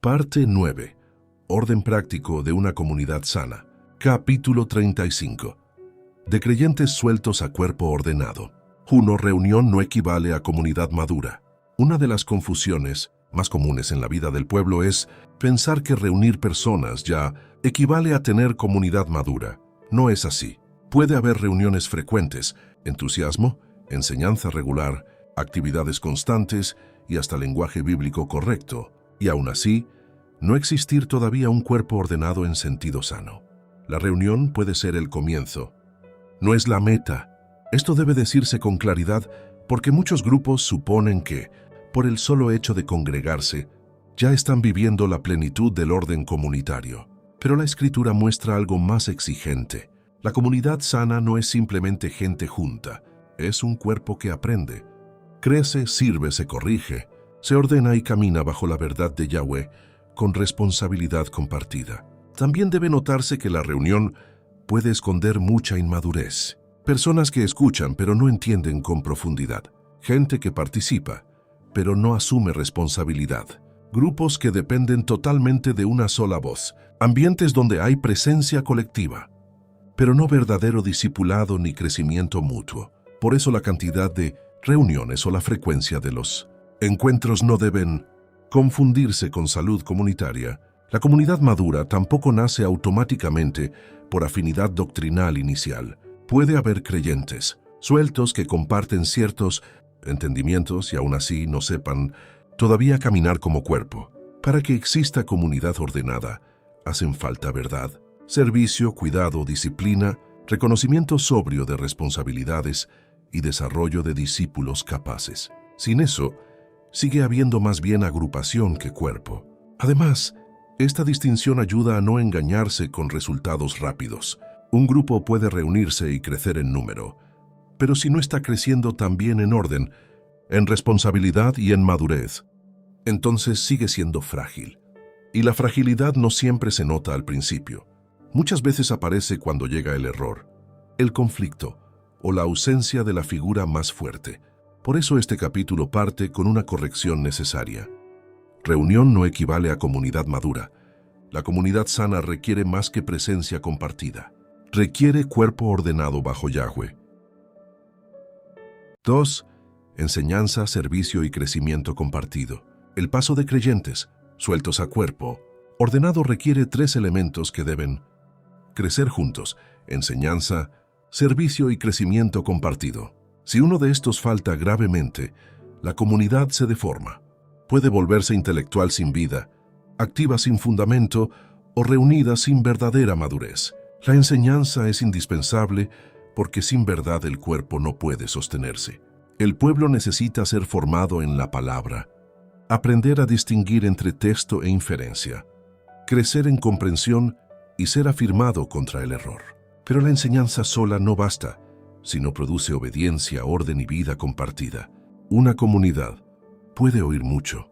Parte 9. Orden práctico de una comunidad sana. Capítulo 35. De creyentes sueltos a cuerpo ordenado. 1. Reunión no equivale a comunidad madura. Una de las confusiones más comunes en la vida del pueblo es pensar que reunir personas ya equivale a tener comunidad madura. No es así. Puede haber reuniones frecuentes, entusiasmo, enseñanza regular, actividades constantes y hasta lenguaje bíblico correcto, y aún así, no existir todavía un cuerpo ordenado en sentido sano. La reunión puede ser el comienzo. No es la meta. Esto debe decirse con claridad porque muchos grupos suponen que, por el solo hecho de congregarse, ya están viviendo la plenitud del orden comunitario. Pero la Escritura muestra algo más exigente. La comunidad sana no es simplemente gente junta, es un cuerpo que aprende, crece, sirve, se corrige, se ordena y camina bajo la verdad de Yahweh con responsabilidad compartida. También debe notarse que la reunión puede esconder mucha inmadurez. Personas que escuchan pero no entienden con profundidad. Gente que participa pero no asume responsabilidad. Grupos que dependen totalmente de una sola voz. Ambientes donde hay presencia colectiva, pero no verdadero discipulado ni crecimiento mutuo. Por eso la cantidad de reuniones o la frecuencia de los encuentros no deben confundirse con salud comunitaria. La comunidad madura tampoco nace automáticamente por afinidad doctrinal inicial. Puede haber creyentes sueltos que comparten ciertos entendimientos y aún así no sepan todavía caminar como cuerpo. Para que exista comunidad ordenada, hacen falta verdad, servicio, cuidado, disciplina, reconocimiento sobrio de responsabilidades y desarrollo de discípulos capaces. Sin eso, sigue habiendo más bien agrupación que cuerpo. Además, esta distinción ayuda a no engañarse con resultados rápidos. Un grupo puede reunirse y crecer en número, pero si no está creciendo también en orden, en responsabilidad y en madurez, entonces sigue siendo frágil. Y la fragilidad no siempre se nota al principio. Muchas veces aparece cuando llega el error, el conflicto o la ausencia de la figura más fuerte. Por eso este capítulo parte con una corrección necesaria. Reunión no equivale a comunidad madura. La comunidad sana requiere más que presencia compartida. Requiere cuerpo ordenado bajo Yahweh. 2. Enseñanza, servicio y crecimiento compartido. El paso de creyentes, sueltos a cuerpo, ordenado requiere 3 elementos que deben crecer juntos: enseñanza, servicio y crecimiento compartido. Si uno de estos falta gravemente, la comunidad se deforma. Puede volverse intelectual sin vida, activa sin fundamento o reunida sin verdadera madurez. La enseñanza es indispensable porque sin verdad el cuerpo no puede sostenerse. El pueblo necesita ser formado en la palabra, aprender a distinguir entre texto e inferencia, crecer en comprensión y ser afirmado contra el error. Pero la enseñanza sola no basta, si no produce obediencia, orden y vida compartida. Una comunidad puede oír mucho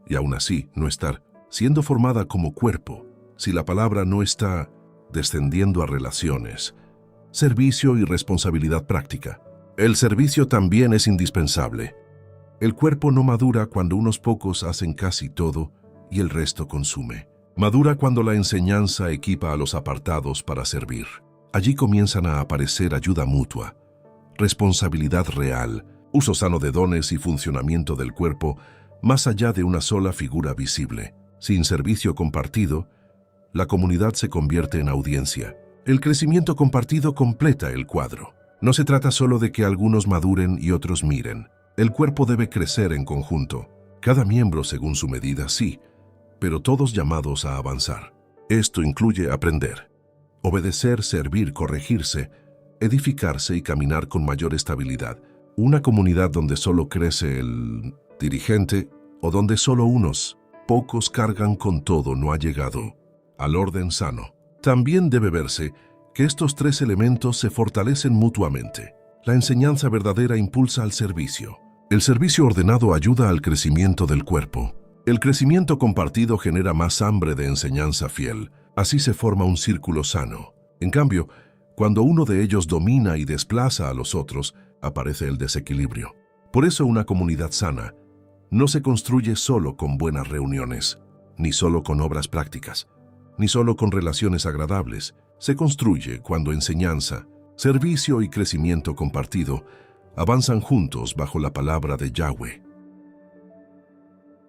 y aún así no estar siendo formada como cuerpo si la palabra no está descendiendo a relaciones, servicio y responsabilidad práctica. El servicio también es indispensable. El cuerpo no madura cuando unos pocos hacen casi todo y el resto consume. Madura cuando la enseñanza equipa a los apartados para servir. Allí comienzan a aparecer ayuda mutua, responsabilidad real, uso sano de dones y funcionamiento del cuerpo más allá de una sola figura visible. Sin servicio compartido, la comunidad se convierte en audiencia. El crecimiento compartido completa el cuadro. No se trata solo de que algunos maduren y otros miren. El cuerpo debe crecer en conjunto. Cada miembro según su medida, sí, pero todos llamados a avanzar. Esto incluye aprender, obedecer, servir, corregirse, edificarse y caminar con mayor estabilidad. Una comunidad donde solo crece el dirigente o donde solo unos pocos cargan con todo no ha llegado al orden sano. También debe verse que estos 3 elementos se fortalecen mutuamente. La enseñanza verdadera impulsa al servicio. El servicio ordenado ayuda al crecimiento del cuerpo. El crecimiento compartido genera más hambre de enseñanza fiel. Así se forma un círculo sano. En cambio, cuando uno de ellos domina y desplaza a los otros, aparece el desequilibrio. Por eso una comunidad sana no se construye solo con buenas reuniones. ni solo con obras prácticas, ni solo con relaciones agradables. Se construye cuando enseñanza, servicio y crecimiento compartido avanzan juntos bajo la palabra de Yahweh.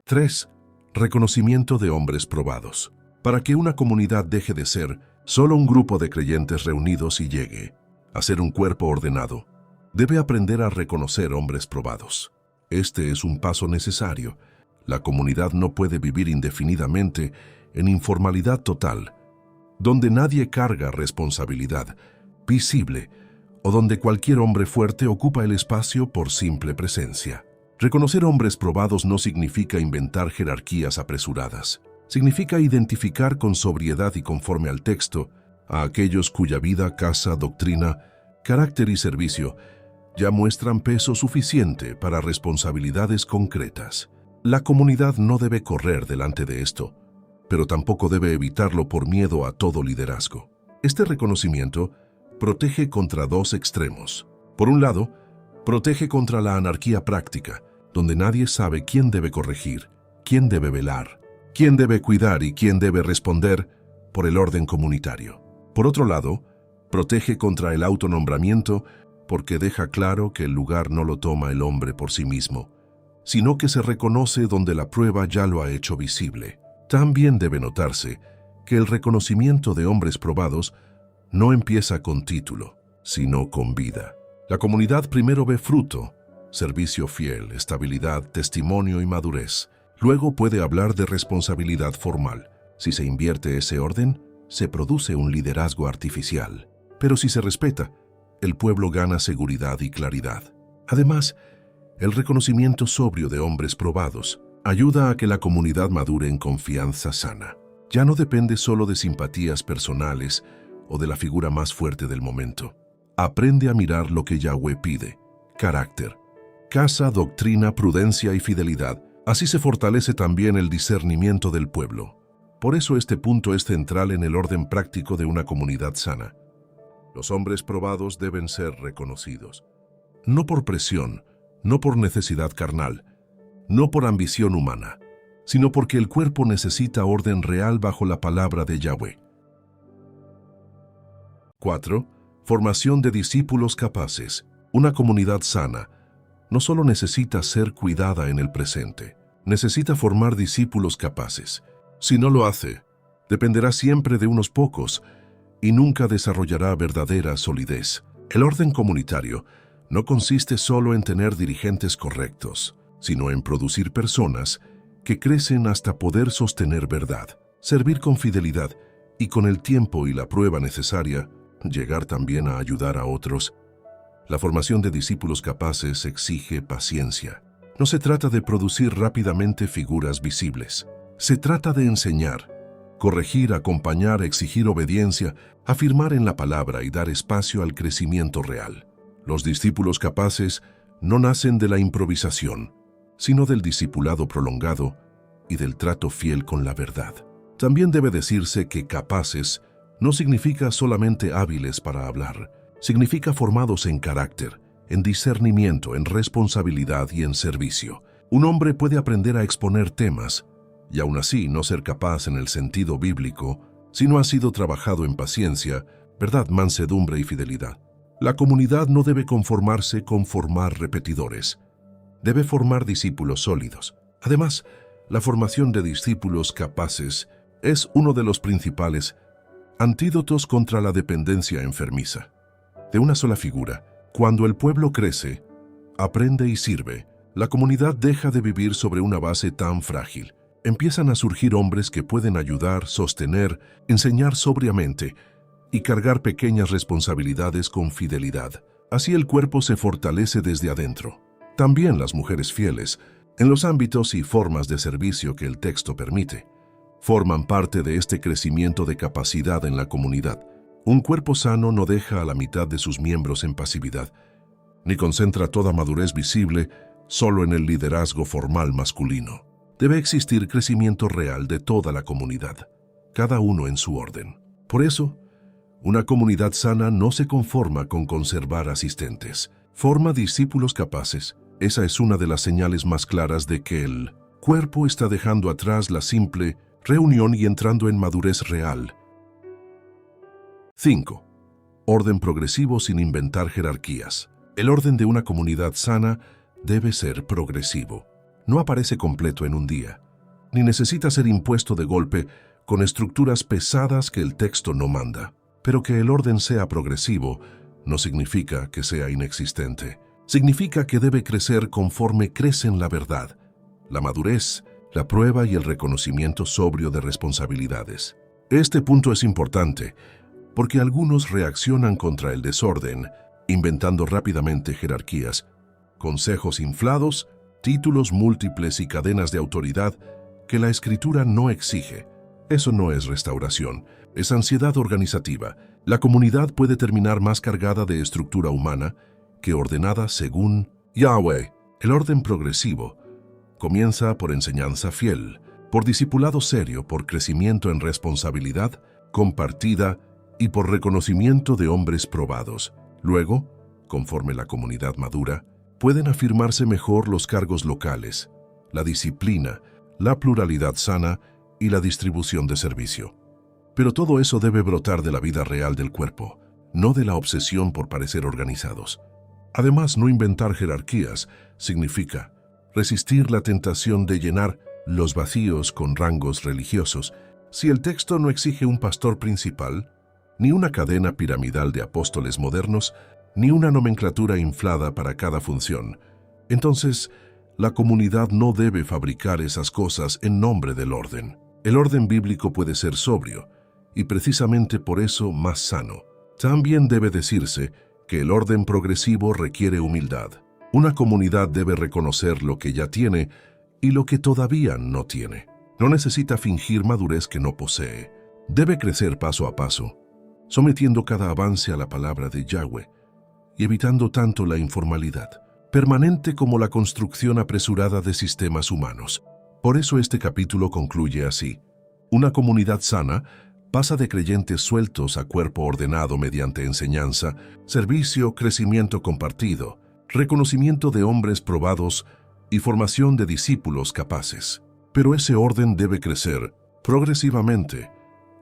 3. Reconocimiento de hombres probados. Para que una comunidad deje de ser solo un grupo de creyentes reunidos y llegue a ser un cuerpo ordenado, debe aprender a reconocer hombres probados. Este es un paso necesario. La comunidad no puede vivir indefinidamente en informalidad total, donde nadie carga responsabilidad visible o donde cualquier hombre fuerte ocupa el espacio por simple presencia. Reconocer hombres probados no significa inventar jerarquías apresuradas. Significa identificar con sobriedad y conforme al texto a aquellos cuya vida, casa, doctrina, carácter y servicio ya muestran peso suficiente para responsabilidades concretas. La comunidad no debe correr delante de esto, pero tampoco debe evitarlo por miedo a todo liderazgo. Este reconocimiento protege contra dos extremos. Por un lado, protege contra la anarquía práctica, donde nadie sabe quién debe corregir, quién debe velar, quién debe cuidar y quién debe responder por el orden comunitario. Por otro lado, protege contra el autonombramiento porque deja claro que el lugar no lo toma el hombre por sí mismo, sino que se reconoce donde la prueba ya lo ha hecho visible. También debe notarse que el reconocimiento de hombres probados no empieza con título, sino con vida. La comunidad primero ve fruto, servicio fiel, estabilidad, testimonio y madurez. Luego puede hablar de responsabilidad formal. Si se invierte ese orden, se produce un liderazgo artificial. Pero si se respeta, el pueblo gana seguridad y claridad. Además, el reconocimiento sobrio de hombres probados ayuda a que la comunidad madure en confianza sana. Ya no depende solo de simpatías personales o de la figura más fuerte del momento. Aprende a mirar lo que Yahweh pide: carácter, casa, doctrina, prudencia y fidelidad. Así se fortalece también el discernimiento del pueblo. Por eso este punto es central en el orden práctico de una comunidad sana. Los hombres probados deben ser reconocidos. No por presión, no por necesidad carnal, no por ambición humana, sino porque el cuerpo necesita orden real bajo la palabra de Yahweh. 4. Formación de discípulos capaces. Una comunidad sana no solo necesita ser cuidada en el presente, necesita formar discípulos capaces. Si no lo hace, dependerá siempre de unos pocos y nunca desarrollará verdadera solidez. El orden comunitario no consiste solo en tener dirigentes correctos, sino en producir personas que crecen hasta poder sostener verdad, servir con fidelidad y con el tiempo y la prueba necesaria, llegar también a ayudar a otros. La formación de discípulos capaces exige paciencia. No se trata de producir rápidamente figuras visibles. Se trata de enseñar, corregir, acompañar, exigir obediencia, afirmar en la palabra y dar espacio al crecimiento real. Los discípulos capaces no nacen de la improvisación, sino del discipulado prolongado y del trato fiel con la verdad. También debe decirse que capaces no significa solamente hábiles para hablar, significa formados en carácter, en discernimiento, en responsabilidad y en servicio. Un hombre puede aprender a exponer temas y aún así no ser capaz en el sentido bíblico si no ha sido trabajado en paciencia, verdad, mansedumbre y fidelidad. La comunidad no debe conformarse con formar repetidores, debe formar discípulos sólidos. Además, la formación de discípulos capaces es uno de los principales antídotos contra la dependencia enfermiza. De una sola figura, cuando el pueblo crece, aprende y sirve, la comunidad deja de vivir sobre una base tan frágil. Empiezan a surgir hombres que pueden ayudar, sostener, enseñar sobriamente y cargar pequeñas responsabilidades con fidelidad. Así el cuerpo se fortalece desde adentro. También las mujeres fieles, en los ámbitos y formas de servicio que el texto permite, forman parte de este crecimiento de capacidad en la comunidad. Un cuerpo sano no deja a la mitad de sus miembros en pasividad, ni concentra toda madurez visible solo en el liderazgo formal masculino. Debe existir crecimiento real de toda la comunidad, cada uno en su orden. Por eso, una comunidad sana no se conforma con conservar asistentes, forma discípulos capaces. Esa es una de las señales más claras de que el cuerpo está dejando atrás la simple reunión y entrando en madurez real. 5. Orden progresivo sin inventar jerarquías. El orden de una comunidad sana debe ser progresivo. No aparece completo en un día, ni necesita ser impuesto de golpe con estructuras pesadas que el texto no manda. Pero que el orden sea progresivo no significa que sea inexistente. Significa que debe crecer conforme crecen la verdad, la madurez, la prueba y el reconocimiento sobrio de responsabilidades. Este punto es importante porque algunos reaccionan contra el desorden, inventando rápidamente jerarquías, consejos inflados, títulos múltiples y cadenas de autoridad que la Escritura no exige. Eso no es restauración, es ansiedad organizativa. La comunidad puede terminar más cargada de estructura humana que ordenada según Yahweh. El orden progresivo comienza por enseñanza fiel, por discipulado serio, por crecimiento en responsabilidad compartida y por reconocimiento de hombres probados. Luego, conforme la comunidad madura, pueden afirmarse mejor los cargos locales, la disciplina, la pluralidad sana y la distribución de servicio. Pero todo eso debe brotar de la vida real del cuerpo, no de la obsesión por parecer organizados. Además, no inventar jerarquías significa resistir la tentación de llenar los vacíos con rangos religiosos. Si el texto no exige un pastor principal, ni una cadena piramidal de apóstoles modernos, ni una nomenclatura inflada para cada función, entonces la comunidad no debe fabricar esas cosas en nombre del orden. El orden bíblico puede ser sobrio, y precisamente por eso más sano. También debe decirse que el orden progresivo requiere humildad. Una comunidad debe reconocer lo que ya tiene y lo que todavía no tiene. No necesita fingir madurez que no posee. Debe crecer paso a paso, sometiendo cada avance a la palabra de Yahweh y evitando tanto la informalidad, permanente como la construcción apresurada de sistemas humanos. Por eso este capítulo concluye así. Una comunidad sana pasa de creyentes sueltos a cuerpo ordenado mediante enseñanza, servicio, crecimiento compartido, reconocimiento de hombres probados y formación de discípulos capaces. Pero ese orden debe crecer progresivamente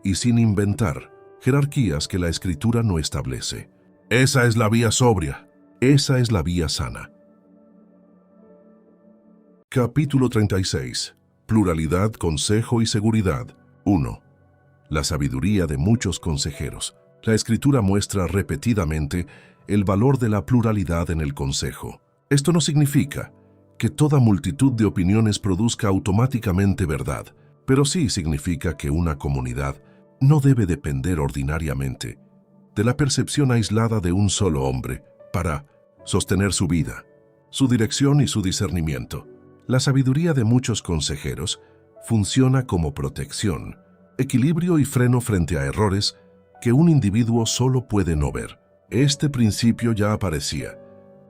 y sin inventar jerarquías que la Escritura no establece. Esa es la vía sobria. Esa es la vía sana. Capítulo 36. Pluralidad, consejo y seguridad. 1. La sabiduría de muchos consejeros. La Escritura muestra repetidamente el valor de la pluralidad en el consejo. Esto no significa que toda multitud de opiniones produzca automáticamente verdad, pero sí significa que una comunidad no debe depender ordinariamente de la percepción aislada de un solo hombre para sostener su vida, su dirección y su discernimiento. La sabiduría de muchos consejeros funciona como protección, equilibrio y freno frente a errores que un individuo solo puede no ver. Este principio ya aparecía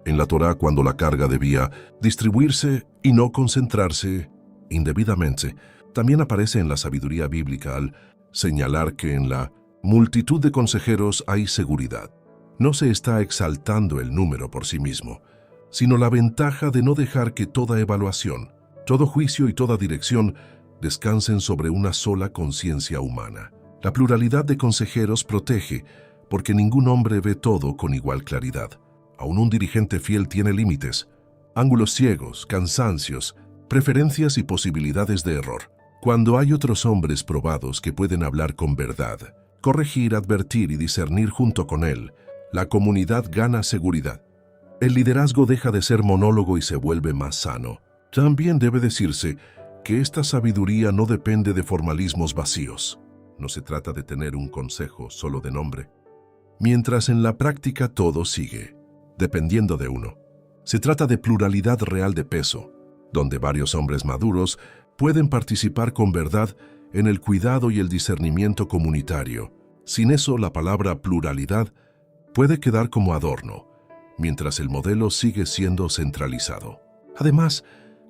en la Torá cuando la carga debía distribuirse y no concentrarse indebidamente. También aparece en la sabiduría bíblica al señalar que en la multitud de consejeros hay seguridad. No se está exaltando el número por sí mismo, sino la ventaja de no dejar que toda evaluación, todo juicio y toda dirección descansen sobre una sola conciencia humana. La pluralidad de consejeros protege, porque ningún hombre ve todo con igual claridad. Aún un dirigente fiel tiene límites, ángulos ciegos, cansancios, preferencias y posibilidades de error. Cuando hay otros hombres probados que pueden hablar con verdad, corregir, advertir y discernir junto con él, la comunidad gana seguridad. El liderazgo deja de ser monólogo y se vuelve más sano. También debe decirse que esta sabiduría no depende de formalismos vacíos. No se trata de tener un consejo solo de nombre, mientras en la práctica todo sigue dependiendo de uno. Se trata de pluralidad real de peso, donde varios hombres maduros pueden participar con verdad en el cuidado y el discernimiento comunitario. Sin eso, la palabra pluralidad puede quedar como adorno, mientras el modelo sigue siendo centralizado. Además,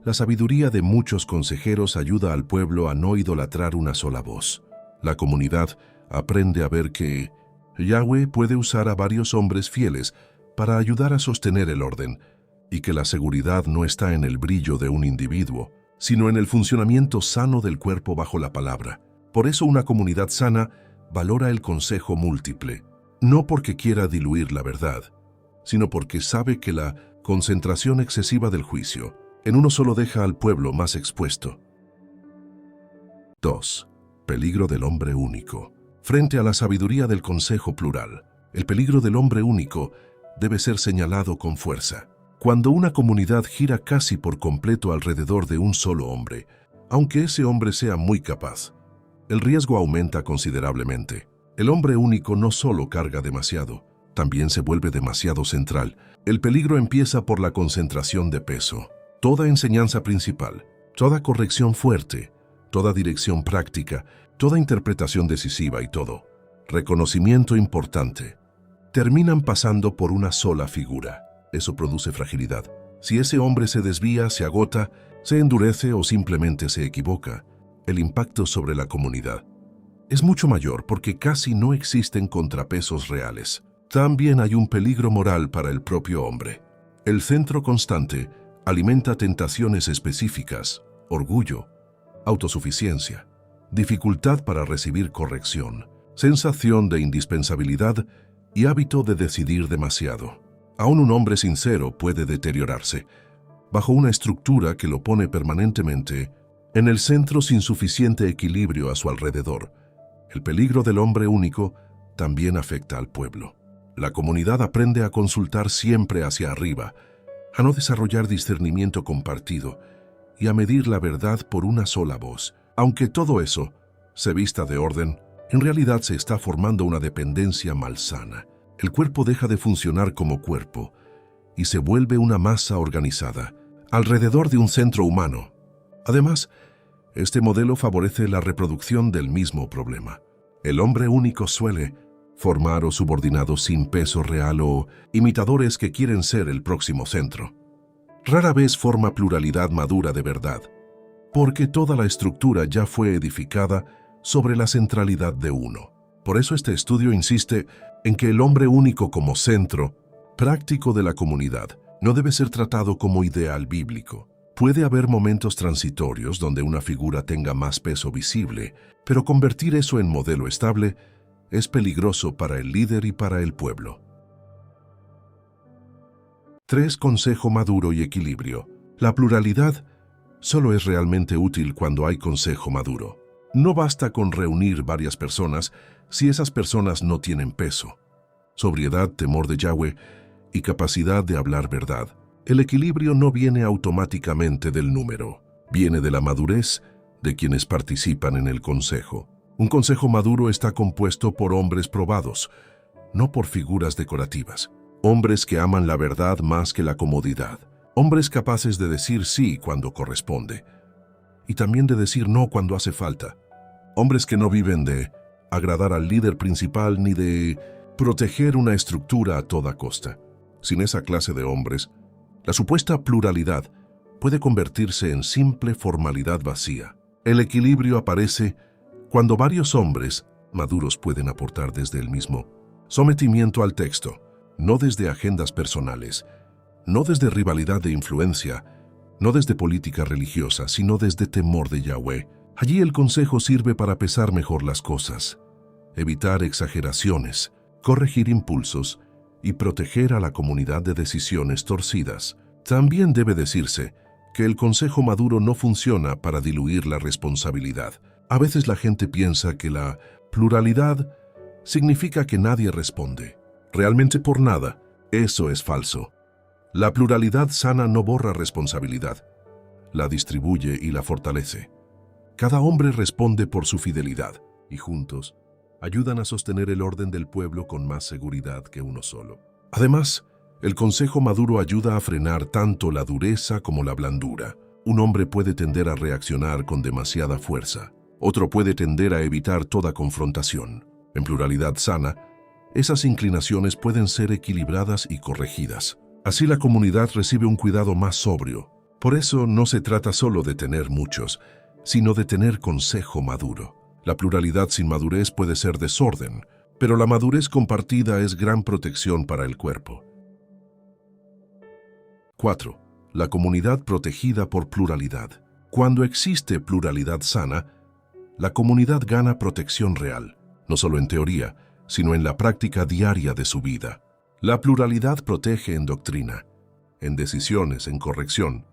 la sabiduría de muchos consejeros ayuda al pueblo a no idolatrar una sola voz. La comunidad aprende a ver que Yahweh puede usar a varios hombres fieles para ayudar a sostener el orden, y que la seguridad no está en el brillo de un individuo, sino en el funcionamiento sano del cuerpo bajo la palabra. Por eso una comunidad sana valora el consejo múltiple, no porque quiera diluir la verdad, sino porque sabe que la concentración excesiva del juicio en uno solo deja al pueblo más expuesto. 2. Peligro del hombre único. Frente a la sabiduría del consejo plural, el peligro del hombre único debe ser señalado con fuerza. Cuando una comunidad gira casi por completo alrededor de un solo hombre, aunque ese hombre sea muy capaz, el riesgo aumenta considerablemente. El hombre único no solo carga demasiado, también se vuelve demasiado central. El peligro empieza por la concentración de peso. Toda enseñanza principal, toda corrección fuerte, toda dirección práctica, toda interpretación decisiva y todo reconocimiento importante, terminan pasando por una sola figura. Eso produce fragilidad. Si ese hombre se desvía, se agota, se endurece o simplemente se equivoca, el impacto sobre la comunidad es mucho mayor porque casi no existen contrapesos reales. También hay un peligro moral para el propio hombre. El centro constante alimenta tentaciones específicas, orgullo, autosuficiencia, dificultad para recibir corrección, sensación de indispensabilidad y hábito de decidir demasiado. Aún un hombre sincero puede deteriorarse bajo una estructura que lo pone permanentemente en el centro sin suficiente equilibrio a su alrededor. El peligro del hombre único también afecta al pueblo. La comunidad aprende a consultar siempre hacia arriba, a no desarrollar discernimiento compartido y a medir la verdad por una sola voz. Aunque todo eso se vista de orden, en realidad se está formando una dependencia malsana. El cuerpo deja de funcionar como cuerpo y se vuelve una masa organizada alrededor de un centro humano. Además, este modelo favorece la reproducción del mismo problema. El hombre único suele formar subordinados sin peso real o imitadores que quieren ser el próximo centro. Rara vez forma pluralidad madura de verdad, porque toda la estructura ya fue edificada sobre la centralidad de uno. Por eso este estudio insiste en que el hombre único como centro práctico de la comunidad no debe ser tratado como ideal bíblico. Puede haber momentos transitorios donde una figura tenga más peso visible, pero convertir eso en modelo estable es peligroso para el líder y para el pueblo. 3. Consejo maduro y equilibrio. La pluralidad solo es realmente útil cuando hay consejo maduro. No basta con reunir varias personas si esas personas no tienen peso, sobriedad, temor de Yahweh y capacidad de hablar verdad. El equilibrio no viene automáticamente del número, viene de la madurez de quienes participan en el consejo. Un consejo maduro está compuesto por hombres probados, no por figuras decorativas. Hombres que aman la verdad más que la comodidad. Hombres capaces de decir sí cuando corresponde y también de decir no cuando hace falta. Hombres que no viven de agradar al líder principal ni de proteger una estructura a toda costa. Sin esa clase de hombres, la supuesta pluralidad puede convertirse en simple formalidad vacía. El equilibrio aparece cuando varios hombres maduros pueden aportar desde el mismo sometimiento al texto, no desde agendas personales, no desde rivalidad de influencia, no desde política religiosa, sino desde temor de Yahweh. Allí el consejo sirve para pesar mejor las cosas, evitar exageraciones, corregir impulsos y proteger a la comunidad de decisiones torcidas. También debe decirse que el consejo maduro no funciona para diluir la responsabilidad. A veces la gente piensa que la pluralidad significa que nadie responde. Realmente por nada. Eso es falso. La pluralidad sana no borra responsabilidad, la distribuye y la fortalece. Cada hombre responde por su fidelidad y juntos ayudan a sostener el orden del pueblo con más seguridad que uno solo. Además, el consejo maduro ayuda a frenar tanto la dureza como la blandura. Un hombre puede tender a reaccionar con demasiada fuerza. Otro puede tender a evitar toda confrontación. En pluralidad sana, esas inclinaciones pueden ser equilibradas y corregidas. Así la comunidad recibe un cuidado más sobrio. Por eso no se trata solo de tener muchos, sino de tener consejo maduro. La pluralidad sin madurez puede ser desorden, pero la madurez compartida es gran protección para el cuerpo. 4. La comunidad protegida por pluralidad. Cuando existe pluralidad sana, la comunidad gana protección real, no solo en teoría, sino en la práctica diaria de su vida. La pluralidad protege en doctrina, en decisiones, en corrección,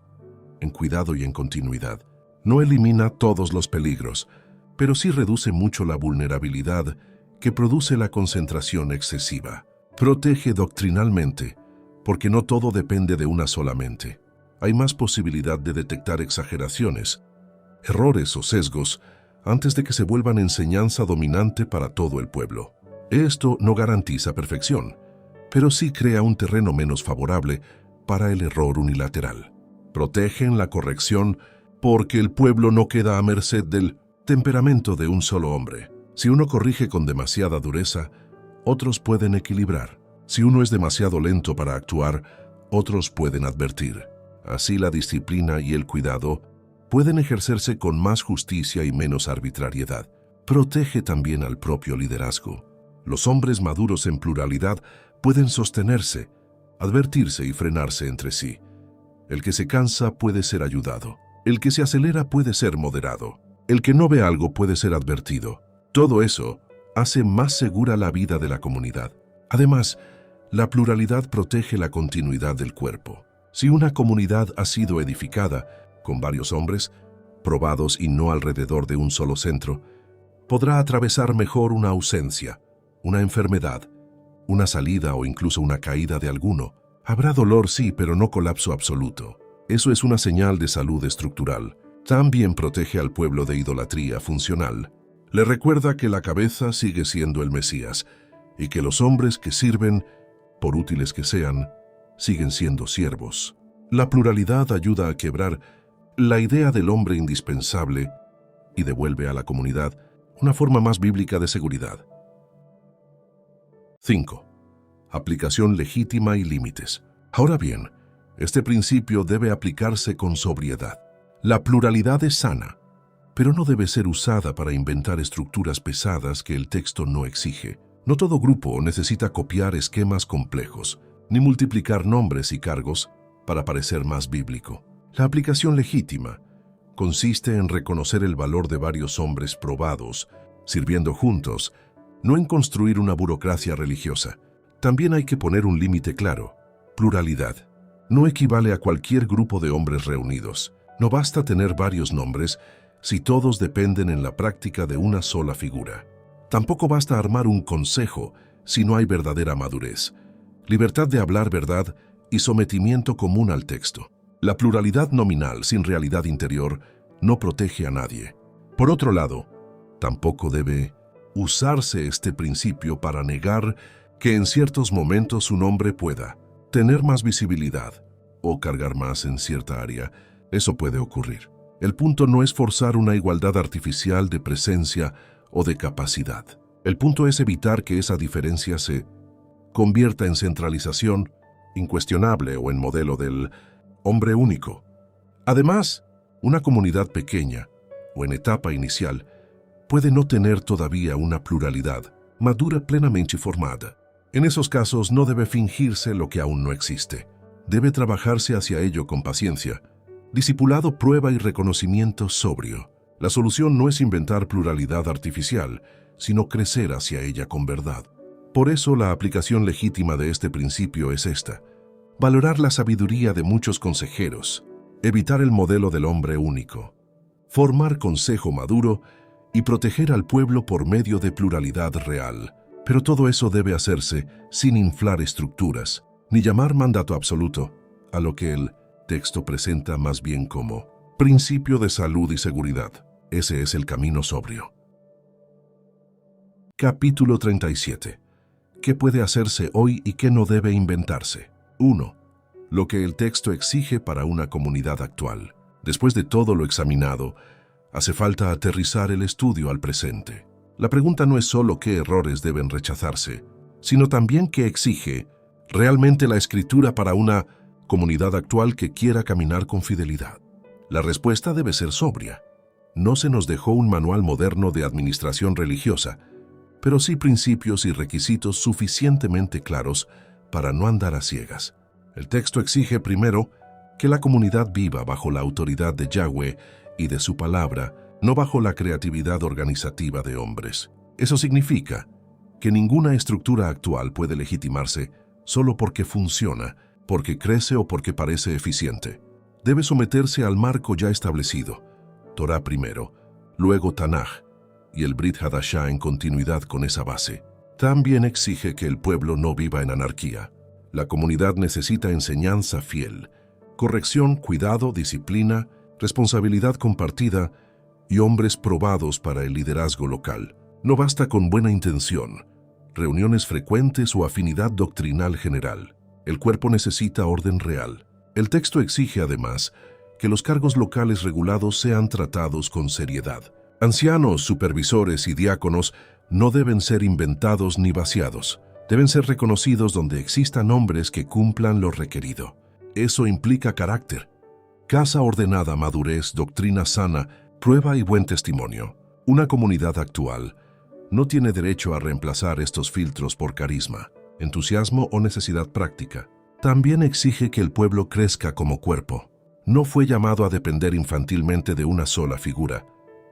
en cuidado y en continuidad. No elimina todos los peligros, pero sí reduce mucho la vulnerabilidad que produce la concentración excesiva. Protege doctrinalmente, porque no todo depende de una sola mente. Hay más posibilidad de detectar exageraciones, errores o sesgos antes de que se vuelvan enseñanza dominante para todo el pueblo. Esto no garantiza perfección, pero sí crea un terreno menos favorable para el error unilateral. Protege en la corrección porque el pueblo no queda a merced del temperamento de un solo hombre. Si uno corrige con demasiada dureza, otros pueden equilibrar. Si uno es demasiado lento para actuar, otros pueden advertir. Así la disciplina y el cuidado pueden ejercerse con más justicia y menos arbitrariedad. Protege también al propio liderazgo. Los hombres maduros en pluralidad pueden sostenerse, advertirse y frenarse entre sí. El que se cansa puede ser ayudado. El que se acelera puede ser moderado. El que no ve algo puede ser advertido. Todo eso hace más segura la vida de la comunidad. Además, la pluralidad protege la continuidad del cuerpo. Si una comunidad ha sido edificada con varios hombres, probados y no alrededor de un solo centro, podrá atravesar mejor una ausencia, una enfermedad, una salida o incluso una caída de alguno. Habrá dolor, sí, pero no colapso absoluto. Eso es una señal de salud estructural. También protege al pueblo de idolatría funcional. Le recuerda que la cabeza sigue siendo el Mesías y que los hombres que sirven, por útiles que sean, siguen siendo siervos. La pluralidad ayuda a quebrar la idea del hombre indispensable y devuelve a la comunidad una forma más bíblica de seguridad. 5. Aplicación legítima y límites. Ahora bien, este principio debe aplicarse con sobriedad. La pluralidad es sana, pero no debe ser usada para inventar estructuras pesadas que el texto no exige. No todo grupo necesita copiar esquemas complejos, ni multiplicar nombres y cargos para parecer más bíblico. La aplicación legítima consiste en reconocer el valor de varios hombres probados, sirviendo juntos, no en construir una burocracia religiosa. También hay que poner un límite claro. Pluralidad no equivale a cualquier grupo de hombres reunidos. No basta tener varios nombres si todos dependen en la práctica de una sola figura. Tampoco basta armar un consejo si no hay verdadera madurez, libertad de hablar verdad y sometimiento común al texto. La pluralidad nominal sin realidad interior no protege a nadie. Por otro lado, tampoco debe usarse este principio para negar que en ciertos momentos un hombre pueda tener más visibilidad o cargar más en cierta área. Eso puede ocurrir. El punto no es forzar una igualdad artificial de presencia o de capacidad. El punto es evitar que esa diferencia se convierta en centralización incuestionable o en modelo del hombre único. Además, una comunidad pequeña o en etapa inicial puede no tener todavía una pluralidad madura plenamente formada. En esos casos no debe fingirse lo que aún no existe. Debe trabajarse hacia ello con paciencia, discipulado, prueba y reconocimiento sobrio. La solución no es inventar pluralidad artificial, sino crecer hacia ella con verdad. Por eso la aplicación legítima de este principio es esta: valorar la sabiduría de muchos consejeros, evitar el modelo del hombre único, formar consejo maduro y proteger al pueblo por medio de pluralidad real. Pero todo eso debe hacerse sin inflar estructuras, ni llamar mandato absoluto a lo que el texto presenta más bien como principio de salud y seguridad. Ese es el camino sobrio. Capítulo 37. ¿Qué puede hacerse hoy y qué no debe inventarse? 1. Lo que el texto exige para una comunidad actual. Después de todo lo examinado, hace falta aterrizar el estudio al presente. La pregunta no es solo qué errores deben rechazarse, sino también qué exige realmente la Escritura para una comunidad actual que quiera caminar con fidelidad. La respuesta debe ser sobria. No se nos dejó un manual moderno de administración religiosa, pero sí principios y requisitos suficientemente claros para no andar a ciegas. El texto exige primero que la comunidad viva bajo la autoridad de Yahweh y de su palabra, no bajo la creatividad organizativa de hombres. Eso significa que ninguna estructura actual puede legitimarse solo porque funciona, porque crece o porque parece eficiente. Debe someterse al marco ya establecido, Torá primero, luego Tanaj, y el Brit Hadashah en continuidad con esa base. También exige que el pueblo no viva en anarquía. La comunidad necesita enseñanza fiel, corrección, cuidado, disciplina, responsabilidad compartida y hombres probados para el liderazgo local. No basta con buena intención, reuniones frecuentes o afinidad doctrinal general. El cuerpo necesita orden real. El texto exige además que los cargos locales regulados sean tratados con seriedad. Ancianos, supervisores y diáconos no deben ser inventados ni vaciados. Deben ser reconocidos donde existan hombres que cumplan lo requerido. Eso implica carácter, casa ordenada, madurez, doctrina sana, prueba y buen testimonio. Una comunidad actual no tiene derecho a reemplazar estos filtros por carisma, entusiasmo o necesidad práctica. También exige que el pueblo crezca como cuerpo. No fue llamado a depender infantilmente de una sola figura,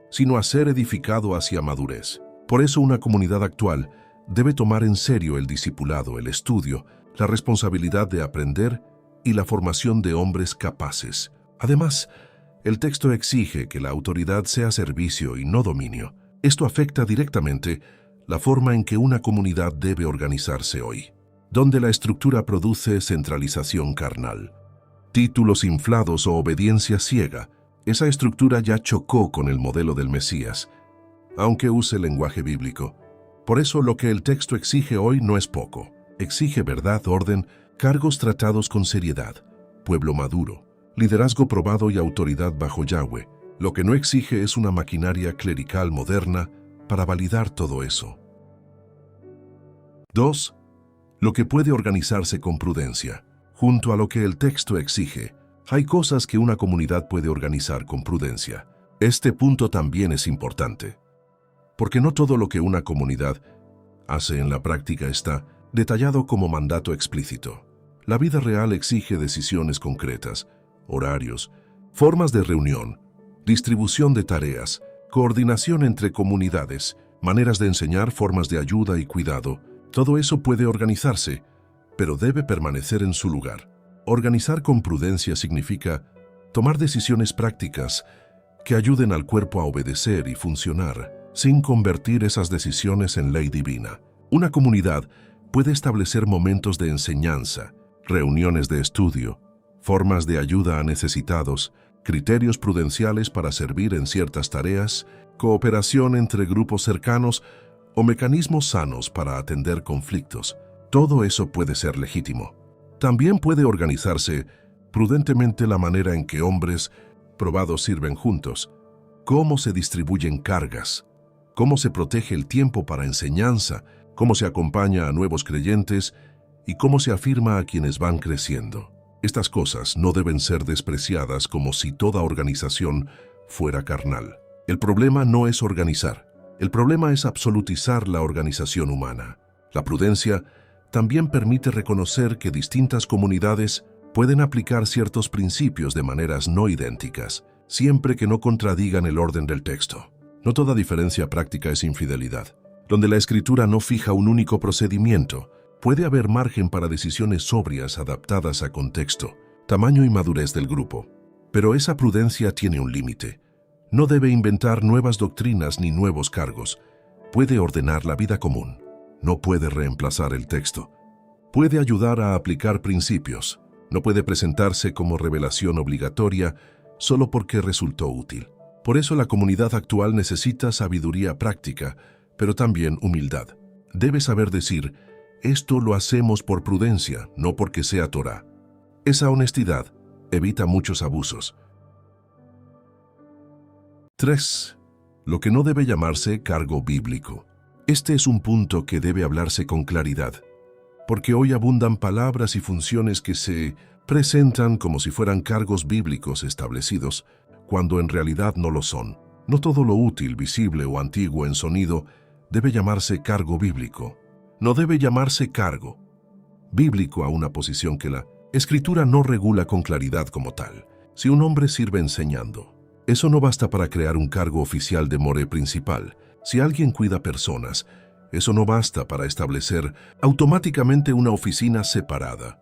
sino a ser edificado hacia madurez. Por eso una comunidad actual debe tomar en serio el discipulado, el estudio, la responsabilidad de aprender y la formación de hombres capaces. Además, el texto exige que la autoridad sea servicio y no dominio. Esto afecta directamente la forma en que una comunidad debe organizarse hoy, donde la estructura produce centralización carnal, títulos inflados o obediencia ciega. Esa estructura ya chocó con el modelo del Mesías, aunque use lenguaje bíblico. Por eso lo que el texto exige hoy no es poco. Exige verdad, orden, cargos tratados con seriedad, pueblo maduro, liderazgo probado y autoridad bajo Yahweh. Lo que no exige es una maquinaria clerical moderna para validar todo eso. 2. Lo que puede organizarse con prudencia. Junto a lo que el texto exige, hay cosas que una comunidad puede organizar con prudencia. Este punto también es importante, porque no todo lo que una comunidad hace en la práctica está detallado como mandato explícito. La vida real exige decisiones concretas, horarios, formas de reunión, distribución de tareas, coordinación entre comunidades, maneras de enseñar, formas de ayuda y cuidado. Todo eso puede organizarse, pero debe permanecer en su lugar. Organizar con prudencia significa tomar decisiones prácticas que ayuden al cuerpo a obedecer y funcionar, sin convertir esas decisiones en ley divina. Una comunidad puede establecer momentos de enseñanza, reuniones de estudio, formas de ayuda a necesitados, criterios prudenciales para servir en ciertas tareas, cooperación entre grupos cercanos o mecanismos sanos para atender conflictos. Todo eso puede ser legítimo. También puede organizarse prudentemente la manera en que hombres probados sirven juntos, cómo se distribuyen cargas, cómo se protege el tiempo para enseñanza, cómo se acompaña a nuevos creyentes y cómo se afirma a quienes van creciendo. Estas cosas no deben ser despreciadas como si toda organización fuera carnal. El problema no es organizar. El problema es absolutizar la organización humana. La prudencia también permite reconocer que distintas comunidades pueden aplicar ciertos principios de maneras no idénticas, siempre que no contradigan el orden del texto. No toda diferencia práctica es infidelidad. Donde la Escritura no fija un único procedimiento, puede haber margen para decisiones sobrias adaptadas a contexto, tamaño y madurez del grupo. Pero esa prudencia tiene un límite. No debe inventar nuevas doctrinas ni nuevos cargos. Puede ordenar la vida común. No puede reemplazar el texto. Puede ayudar a aplicar principios. No puede presentarse como revelación obligatoria solo porque resultó útil. Por eso la comunidad actual necesita sabiduría práctica, pero también humildad. Debe saber decir, esto lo hacemos por prudencia, no porque sea Torá. Esa honestidad evita muchos abusos. 3. Lo que no debe llamarse cargo bíblico. Este es un punto que debe hablarse con claridad, porque hoy abundan palabras y funciones que se presentan como si fueran cargos bíblicos establecidos, cuando en realidad no lo son. No todo lo útil, visible o antiguo en sonido debe llamarse cargo bíblico. No debe llamarse cargo bíblico a una posición que la Escritura no regula con claridad como tal. Si un hombre sirve enseñando, Eso no basta para crear un cargo oficial de moré principal. Si alguien cuida personas, eso no basta para establecer automáticamente una oficina separada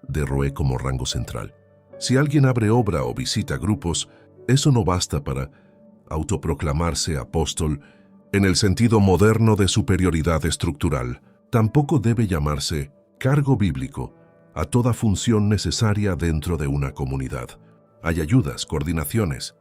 de roé como rango central. Si alguien abre obra o visita grupos, eso no basta para autoproclamarse apóstol en el sentido moderno de superioridad estructural. Tampoco debe llamarse cargo bíblico a toda función necesaria dentro de una comunidad. Hay ayudas, coordinaciones,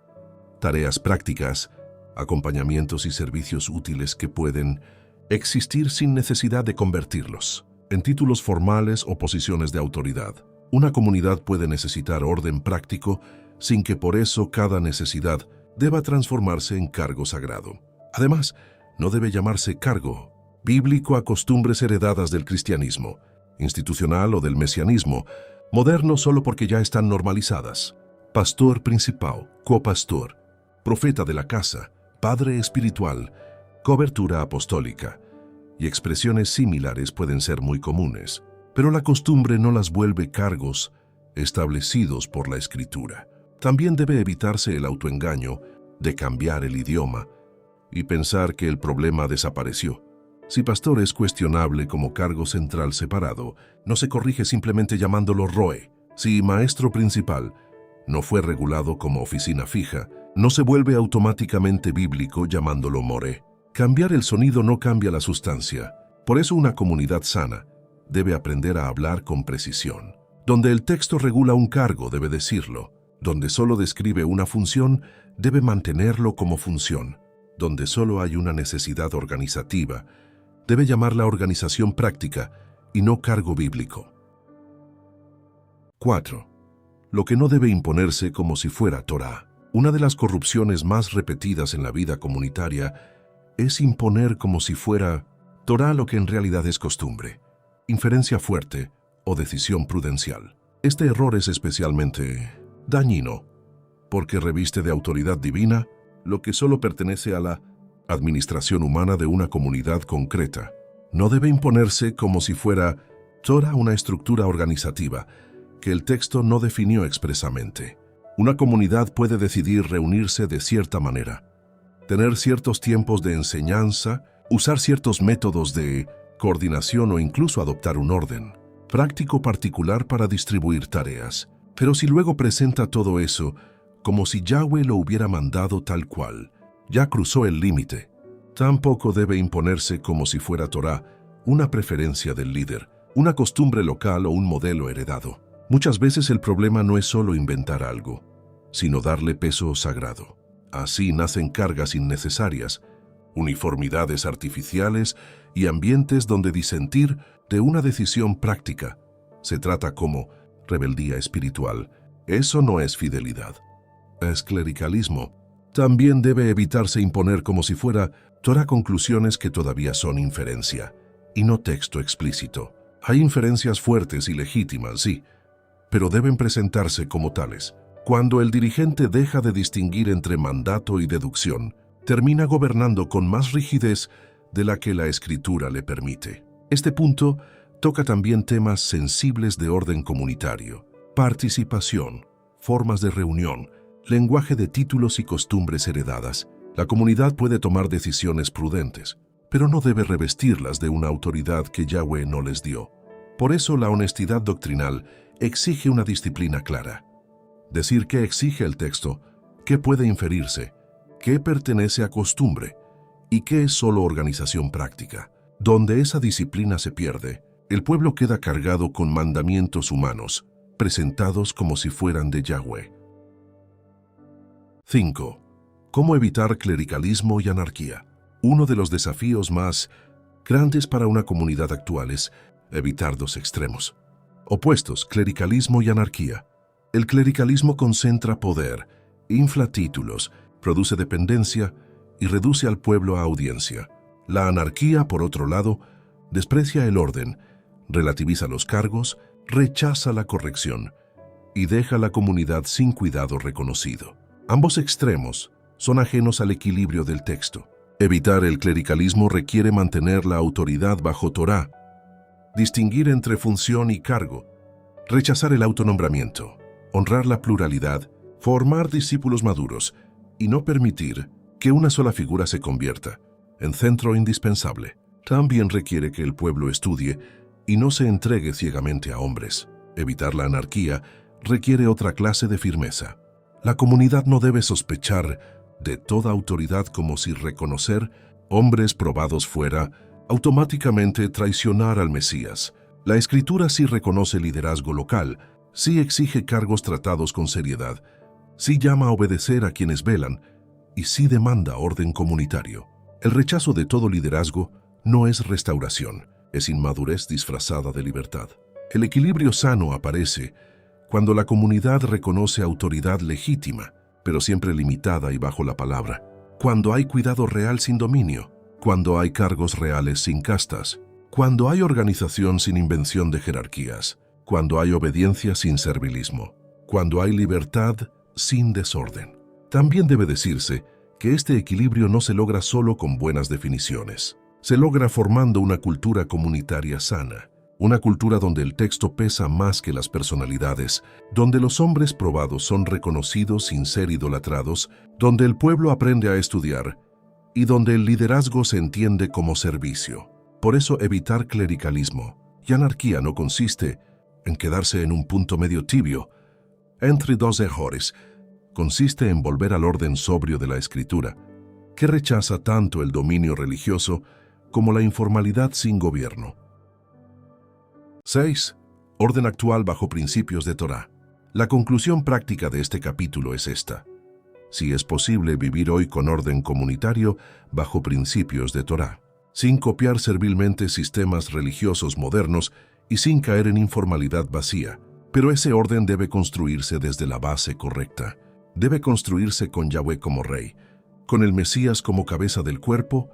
tareas prácticas, acompañamientos y servicios útiles que pueden existir sin necesidad de convertirlos en títulos formales o posiciones de autoridad. Una comunidad puede necesitar orden práctico sin que por eso cada necesidad deba transformarse en cargo sagrado. Además, no debe llamarse cargo bíblico a costumbres heredadas del cristianismo, institucional o del mesianismo, moderno solo porque ya están normalizadas. Pastor principal, copastor, profeta de la casa, padre espiritual, cobertura apostólica y expresiones similares pueden ser muy comunes, pero la costumbre no las vuelve cargos establecidos por la Escritura. También debe evitarse el autoengaño de cambiar el idioma y pensar que el problema desapareció. Si pastor es cuestionable como cargo central separado, no se corrige simplemente llamándolo roé. Si maestro principal no fue regulado como oficina fija, no se vuelve automáticamente bíblico llamándolo moré. Cambiar el sonido no cambia la sustancia. Por eso una comunidad sana debe aprender a hablar con precisión. Donde el texto regula un cargo, debe decirlo. Donde solo describe una función, debe mantenerlo como función. Donde solo hay una necesidad organizativa, debe llamarla organización práctica y no cargo bíblico. 4. Lo que no debe imponerse como si fuera Torá. Una de las corrupciones más repetidas en la vida comunitaria es imponer como si fuera Torá lo que en realidad es costumbre, inferencia fuerte o decisión prudencial. Este error es especialmente dañino porque reviste de autoridad divina lo que solo pertenece a la administración humana de una comunidad concreta. No debe imponerse como si fuera Torá una estructura organizativa que el texto no definió expresamente. Una comunidad puede decidir reunirse de cierta manera, tener ciertos tiempos de enseñanza, usar ciertos métodos de coordinación o incluso adoptar un orden práctico particular para distribuir tareas. Pero si luego presenta todo eso como si Yahweh lo hubiera mandado tal cual, ya cruzó el límite. Tampoco debe imponerse como si fuera Torá una preferencia del líder, una costumbre local o un modelo heredado. Muchas veces el problema no es solo inventar algo, sino darle peso sagrado. Así nacen cargas innecesarias, uniformidades artificiales y ambientes donde disentir de una decisión práctica se trata como rebeldía espiritual. Eso no es fidelidad, es clericalismo. También debe evitarse imponer como si fuera Torá conclusiones que todavía son inferencia y no texto explícito. Hay inferencias fuertes y legítimas, sí, pero deben presentarse como tales. Cuando el dirigente deja de distinguir entre mandato y deducción, termina gobernando con más rigidez de la que la Escritura le permite. Este punto toca también temas sensibles de orden comunitario, participación, formas de reunión, lenguaje de títulos y costumbres heredadas. La comunidad puede tomar decisiones prudentes, pero no debe revestirlas de una autoridad que Yahweh no les dio. Por eso la honestidad doctrinal exige una disciplina clara. Decir qué exige el texto, qué puede inferirse, qué pertenece a costumbre y qué es solo organización práctica. Donde esa disciplina se pierde, el pueblo queda cargado con mandamientos humanos, presentados como si fueran de Yahweh. 5. ¿Cómo evitar clericalismo y anarquía? Uno de los desafíos más grandes para una comunidad actual es evitar dos extremos opuestos, clericalismo y anarquía. El clericalismo concentra poder, infla títulos, produce dependencia y reduce al pueblo a audiencia. La anarquía, por otro lado, desprecia el orden, relativiza los cargos, rechaza la corrección y deja a la comunidad sin cuidado reconocido. Ambos extremos son ajenos al equilibrio del texto. Evitar el clericalismo requiere mantener la autoridad bajo Torá, distinguir entre función y cargo, rechazar el autonombramiento, honrar la pluralidad, formar discípulos maduros y no permitir que una sola figura se convierta en centro indispensable. También requiere que el pueblo estudie y no se entregue ciegamente a hombres. Evitar la anarquía requiere otra clase de firmeza. La comunidad no debe sospechar de toda autoridad como si reconocer hombres probados fuera automáticamente traicionar al Mesías. La Escritura sí reconoce liderazgo local, sí exige cargos tratados con seriedad, sí llama a obedecer a quienes velan y sí demanda orden comunitario. El rechazo de todo liderazgo no es restauración, es inmadurez disfrazada de libertad. El equilibrio sano aparece cuando la comunidad reconoce autoridad legítima, pero siempre limitada y bajo la palabra. Cuando hay cuidado real sin dominio, cuando hay cargos reales sin castas, cuando hay organización sin invención de jerarquías, cuando hay obediencia sin servilismo, cuando hay libertad sin desorden. También debe decirse que este equilibrio no se logra solo con buenas definiciones. Se logra formando una cultura comunitaria sana, una cultura donde el texto pesa más que las personalidades, donde los hombres probados son reconocidos sin ser idolatrados, donde el pueblo aprende a estudiar y donde el liderazgo se entiende como servicio. Por eso evitar clericalismo y anarquía no consiste en quedarse en un punto medio tibio entre dos errores, consiste en volver al orden sobrio de la Escritura, que rechaza tanto el dominio religioso como la informalidad sin gobierno. 6. Orden actual bajo principios de Torá. La conclusión práctica de este capítulo es esta. Si es posible vivir hoy con orden comunitario bajo principios de Torá, sin copiar servilmente sistemas religiosos modernos y sin caer en informalidad vacía, pero ese orden debe construirse desde la base correcta. Debe construirse con Yahweh como Rey, con el Mesías como cabeza del cuerpo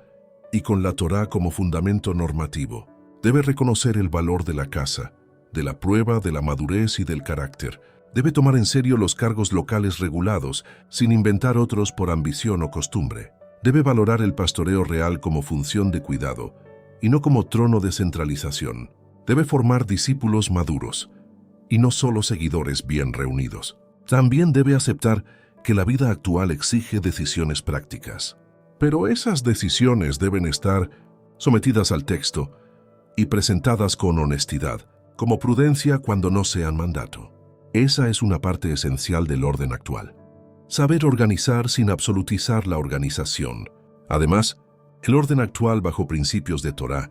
y con la Torá como fundamento normativo. Debe reconocer el valor de la casa, de la prueba, de la madurez y del carácter. Debe tomar en serio los cargos locales regulados, sin inventar otros por ambición o costumbre. Debe valorar el pastoreo real como función de cuidado, y no como trono de centralización. Debe formar discípulos maduros, y no solo seguidores bien reunidos. También debe aceptar que la vida actual exige decisiones prácticas. Pero esas decisiones deben estar sometidas al texto y presentadas con honestidad, como prudencia cuando no sean mandato. Esa es una parte esencial del orden actual. Saber organizar sin absolutizar la organización. Además, el orden actual bajo principios de Torá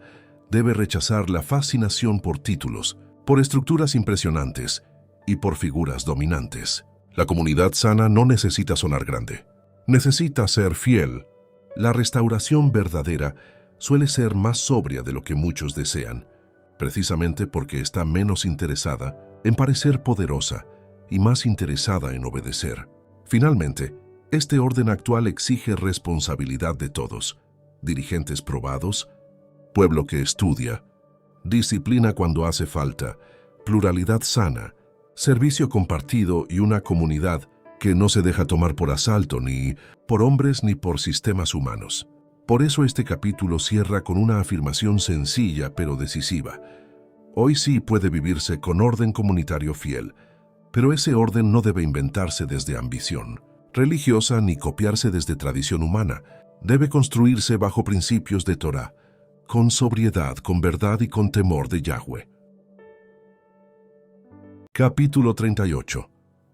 debe rechazar la fascinación por títulos, por estructuras impresionantes y por figuras dominantes. La comunidad sana no necesita sonar grande. Necesita ser fiel. La restauración verdadera suele ser más sobria de lo que muchos desean, precisamente porque está menos interesada en parecer poderosa y más interesada en obedecer. Finalmente, este orden actual exige responsabilidad de todos, dirigentes probados, pueblo que estudia, disciplina cuando hace falta, pluralidad sana, servicio compartido y una comunidad que no se deja tomar por asalto ni por hombres ni por sistemas humanos. Por eso este capítulo cierra con una afirmación sencilla pero decisiva. Hoy sí puede vivirse con orden comunitario fiel, pero ese orden no debe inventarse desde ambición religiosa ni copiarse desde tradición humana. Debe construirse bajo principios de Torá, con sobriedad, con verdad y con temor de Yahweh. Capítulo 38.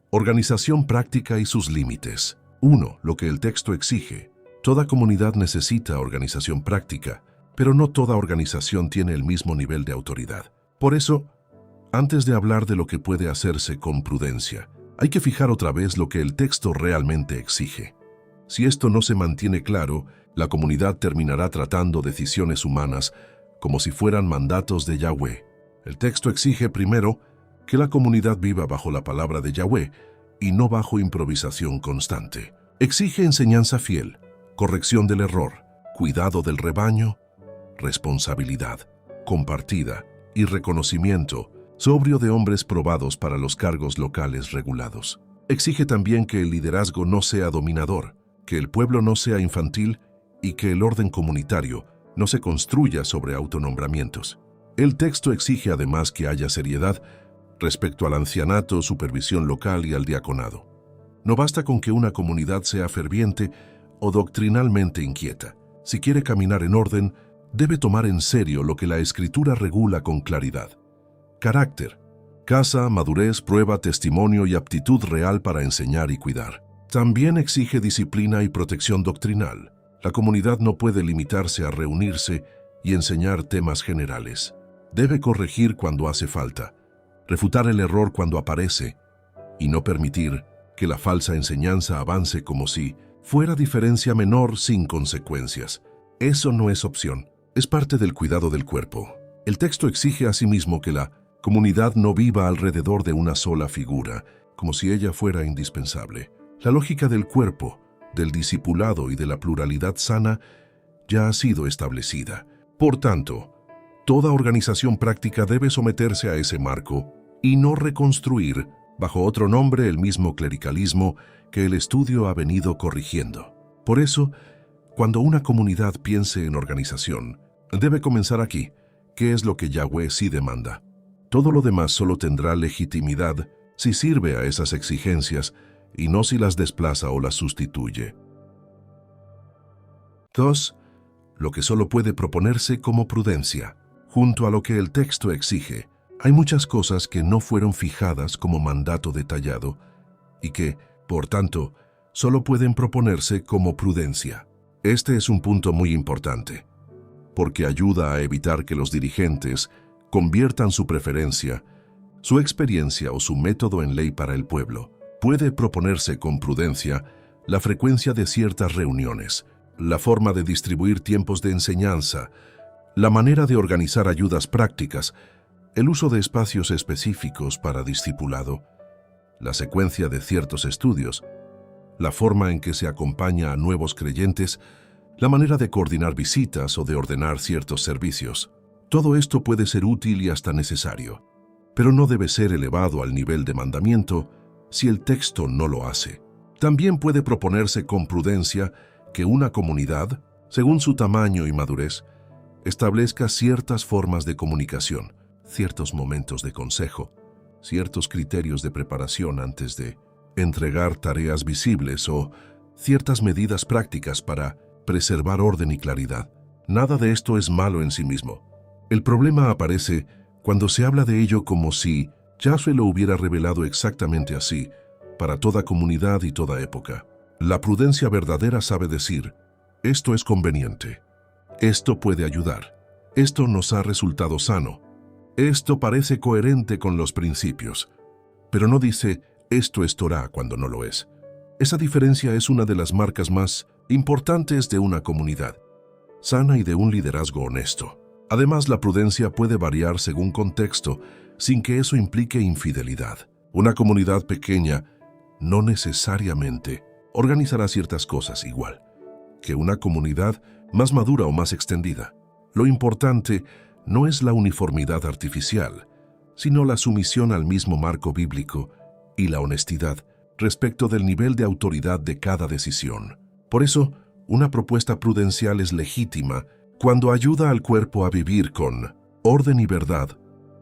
Organización práctica y sus límites. 1. Lo que el texto exige. Toda comunidad necesita organización práctica, pero no toda organización tiene el mismo nivel de autoridad. Por eso, antes de hablar de lo que puede hacerse con prudencia, hay que fijar otra vez lo que el texto realmente exige. Si esto no se mantiene claro, la comunidad terminará tratando decisiones humanas como si fueran mandatos de Yahweh. El texto exige primero que la comunidad viva bajo la palabra de Yahweh y no bajo improvisación constante. Exige enseñanza fiel, corrección del error, cuidado del rebaño, responsabilidad compartida y reconocimiento sobrio de hombres probados para los cargos locales regulados. Exige también que el liderazgo no sea dominador, que el pueblo no sea infantil y que el orden comunitario no se construya sobre autonombramientos. El texto exige además que haya seriedad respecto al ancianato, supervisión local y al diaconado. No basta con que una comunidad sea ferviente o doctrinalmente inquieta. Si quiere caminar en orden, debe tomar en serio lo que la Escritura regula con claridad. Carácter, casa, madurez, prueba, testimonio y aptitud real para enseñar y cuidar. También exige disciplina y protección doctrinal. La comunidad no puede limitarse a reunirse y enseñar temas generales. Debe corregir cuando hace falta, refutar el error cuando aparece y no permitir que la falsa enseñanza avance como si fuera diferencia menor sin consecuencias. Eso no es opción, es parte del cuidado del cuerpo. El texto exige asimismo que la comunidad no viva alrededor de una sola figura, como si ella fuera indispensable. La lógica del cuerpo, del discipulado y de la pluralidad sana ya ha sido establecida. Por tanto, toda organización práctica debe someterse a ese marco y no reconstruir bajo otro nombre el mismo clericalismo que el estudio ha venido corrigiendo. Por eso, cuando una comunidad piense en organización, debe comenzar aquí, ¿qué es lo que Yahweh sí demanda? Todo lo demás solo tendrá legitimidad si sirve a esas exigencias y no si las desplaza o las sustituye. 2. Lo que solo puede proponerse como prudencia. Junto a lo que el texto exige, hay muchas cosas que no fueron fijadas como mandato detallado y que, por tanto, solo pueden proponerse como prudencia. Este es un punto muy importante, porque ayuda a evitar que los dirigentes conviertan su preferencia, su experiencia o su método en ley para el pueblo. Puede proponerse con prudencia la frecuencia de ciertas reuniones, la forma de distribuir tiempos de enseñanza, la manera de organizar ayudas prácticas, el uso de espacios específicos para discipulado, la secuencia de ciertos estudios, la forma en que se acompaña a nuevos creyentes, la manera de coordinar visitas o de ordenar ciertos servicios. Todo esto puede ser útil y hasta necesario, pero no debe ser elevado al nivel de mandamiento si el texto no lo hace. También puede proponerse con prudencia que una comunidad, según su tamaño y madurez, establezca ciertas formas de comunicación, ciertos momentos de consejo, ciertos criterios de preparación antes de entregar tareas visibles o ciertas medidas prácticas para preservar orden y claridad. Nada de esto es malo en sí mismo. El problema aparece cuando se habla de ello como si Yahweh lo hubiera revelado exactamente así, para toda comunidad y toda época. La prudencia verdadera sabe decir, esto es conveniente, esto puede ayudar, esto nos ha resultado sano, esto parece coherente con los principios, pero no dice, esto es Torá cuando no lo es. Esa diferencia es una de las marcas más importantes de una comunidad sana y de un liderazgo honesto. Además, la prudencia puede variar según contexto, sin que eso implique infidelidad. Una comunidad pequeña no necesariamente organizará ciertas cosas igual que una comunidad más madura o más extendida. Lo importante no es la uniformidad artificial, sino la sumisión al mismo marco bíblico y la honestidad respecto del nivel de autoridad de cada decisión. Por eso, una propuesta prudencial es legítima cuando ayuda al cuerpo a vivir con orden y verdad,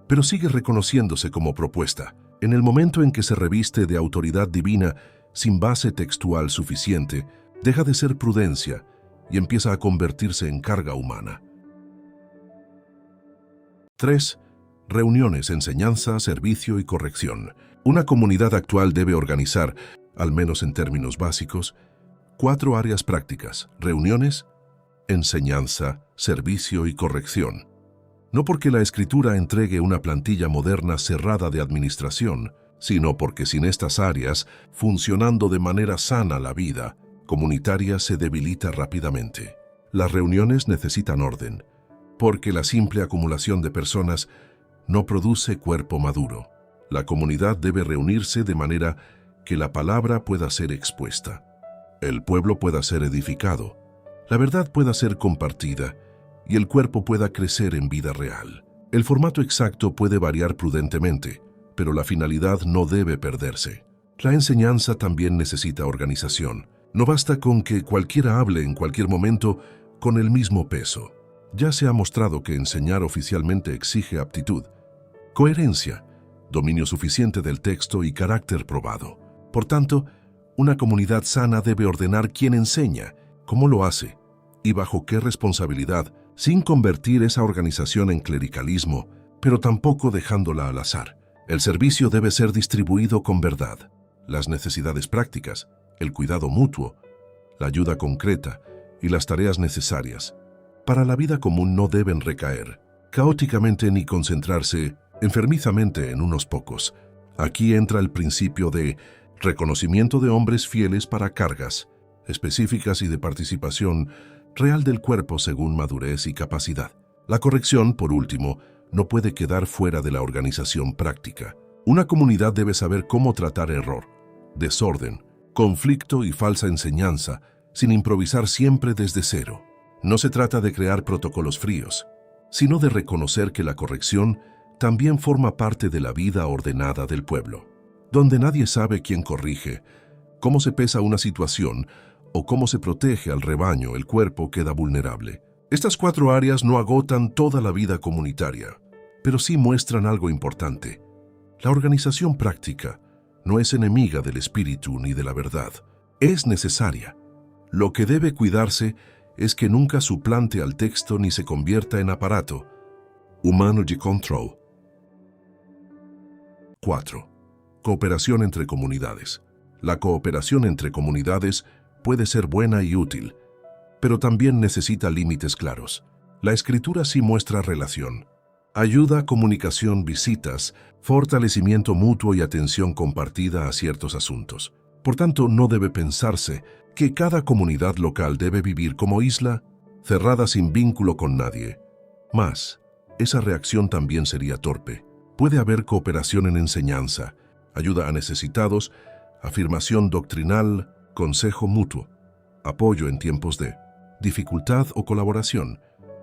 pero sigue reconociéndose como propuesta. En el momento en que se reviste de autoridad divina sin base textual suficiente, deja de ser prudencia y empieza a convertirse en carga humana. 3. Reuniones, enseñanza, servicio y corrección. Una comunidad actual debe organizar, al menos en términos básicos, 4 áreas prácticas: reuniones, enseñanza, servicio y corrección. No porque la Escritura entregue una plantilla moderna cerrada de administración, sino porque sin estas áreas, funcionando de manera sana la vida comunitaria se debilita rápidamente. Las reuniones necesitan orden, porque la simple acumulación de personas no produce cuerpo maduro. La comunidad debe reunirse de manera que la palabra pueda ser expuesta, el pueblo pueda ser edificado, la verdad pueda ser compartida y el cuerpo pueda crecer en vida real. El formato exacto puede variar prudentemente, pero la finalidad no debe perderse. La enseñanza también necesita organización. No basta con que cualquiera hable en cualquier momento con el mismo peso. Ya se ha mostrado que enseñar oficialmente exige aptitud, coherencia, dominio suficiente del texto y carácter probado. Por tanto, Una comunidad sana debe ordenar quién enseña, cómo lo hace y bajo qué responsabilidad, sin convertir esa organización en clericalismo, pero tampoco dejándola al azar. El servicio debe ser distribuido con verdad. Las necesidades prácticas, el cuidado mutuo, la ayuda concreta y las tareas necesarias para la vida común no deben recaer caóticamente ni concentrarse enfermizamente en unos pocos. Aquí entra el principio de reconocimiento de hombres fieles para cargas específicas y de participación real del cuerpo según madurez y capacidad. La corrección, por último, no puede quedar fuera de la organización práctica. Una comunidad debe saber cómo tratar error, desorden, conflicto y falsa enseñanza, sin improvisar siempre desde cero. No se trata de crear protocolos fríos, sino de reconocer que la corrección también forma parte de la vida ordenada del pueblo, donde nadie sabe quién corrige, cómo se pesa una situación o cómo se protege al rebaño, el cuerpo queda vulnerable. Estas 4 áreas no agotan toda la vida comunitaria, pero sí muestran algo importante. La organización práctica no es enemiga del espíritu ni de la verdad. Es necesaria. Lo que debe cuidarse es que nunca suplante al texto ni se convierta en aparato humano de control. 4. Cooperación entre comunidades. La cooperación entre comunidades puede ser buena y útil, pero también necesita límites claros. La escritura sí muestra relación. Ayuda, comunicación, visitas, fortalecimiento mutuo y atención compartida a ciertos asuntos. Por tanto, no debe pensarse que cada comunidad local debe vivir como isla, cerrada sin vínculo con nadie. Más, esa reacción también sería torpe. Puede haber cooperación en enseñanza, ayuda a necesitados, afirmación doctrinal, consejo mutuo, apoyo en tiempos de dificultad o colaboración,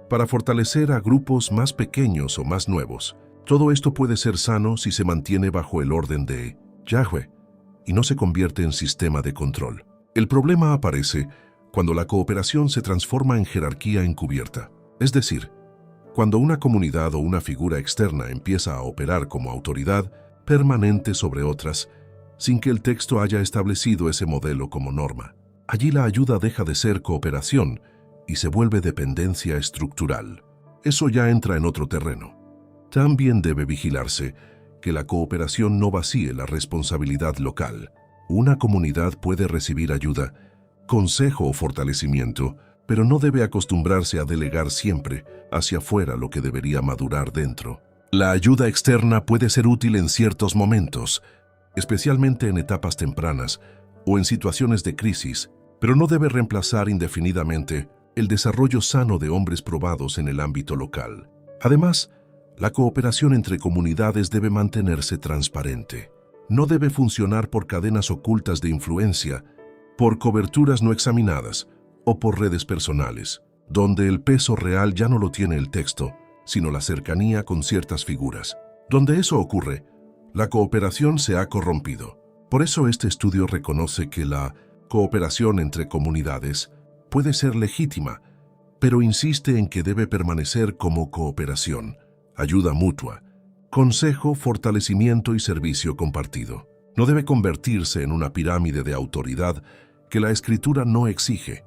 para fortalecer a grupos más pequeños o más nuevos. Todo esto puede ser sano si se mantiene bajo el orden de Yahweh y no se convierte en sistema de control. El problema aparece cuando la cooperación se transforma en jerarquía encubierta, es decir, cuando una comunidad o una figura externa empieza a operar como autoridad permanente sobre otras, sin que el texto haya establecido ese modelo como norma. Allí la ayuda deja de ser cooperación y se vuelve dependencia estructural. Eso ya entra en otro terreno. También debe vigilarse que la cooperación no vacíe la responsabilidad local. Una comunidad puede recibir ayuda, consejo o fortalecimiento, pero no debe acostumbrarse a delegar siempre hacia afuera lo que debería madurar dentro. La ayuda externa puede ser útil en ciertos momentos, especialmente en etapas tempranas o en situaciones de crisis, pero no debe reemplazar indefinidamente el desarrollo sano de hombres probados en el ámbito local. Además, la cooperación entre comunidades debe mantenerse transparente. No debe funcionar por cadenas ocultas de influencia, por coberturas no examinadas o por redes personales, donde el peso real ya no lo tiene el texto, sino la cercanía con ciertas figuras. Donde eso ocurre, la cooperación se ha corrompido. Por eso este estudio reconoce que la cooperación entre comunidades puede ser legítima, pero insiste en que debe permanecer como cooperación, ayuda mutua, consejo, fortalecimiento y servicio compartido. No debe convertirse en una pirámide de autoridad que la Escritura no exige.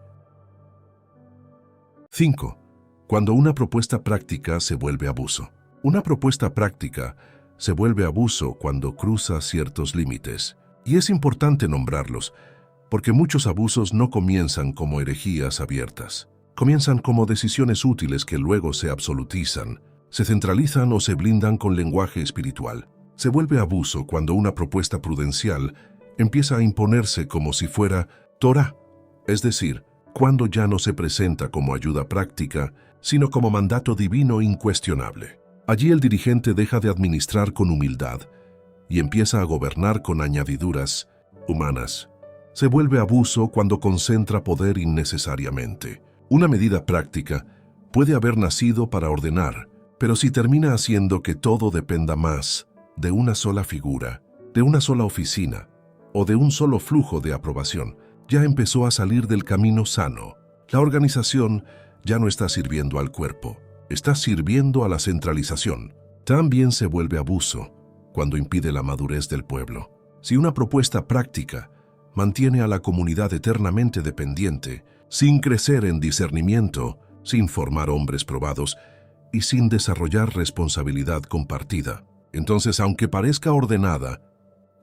5. Cuando una propuesta práctica se vuelve abuso. Una propuesta práctica se vuelve abuso cuando cruza ciertos límites. Y es importante nombrarlos, porque muchos abusos no comienzan como herejías abiertas. Comienzan como decisiones útiles que luego se absolutizan, se centralizan o se blindan con lenguaje espiritual. Se vuelve abuso cuando una propuesta prudencial empieza a imponerse como si fuera Torah, es decir, cuando ya no se presenta como ayuda práctica, sino como mandato divino incuestionable. Allí el dirigente deja de administrar con humildad y empieza a gobernar con añadiduras humanas. Se vuelve abuso cuando concentra poder innecesariamente. Una medida práctica puede haber nacido para ordenar, pero si termina haciendo que todo dependa más de una sola figura, de una sola oficina o de un solo flujo de aprobación, ya empezó a salir del camino sano. La organización ya no está sirviendo al cuerpo, está sirviendo a la centralización. También se vuelve abuso cuando impide la madurez del pueblo. Si una propuesta práctica mantiene a la comunidad eternamente dependiente, sin crecer en discernimiento, sin formar hombres probados y sin desarrollar responsabilidad compartida. Entonces, aunque parezca ordenada,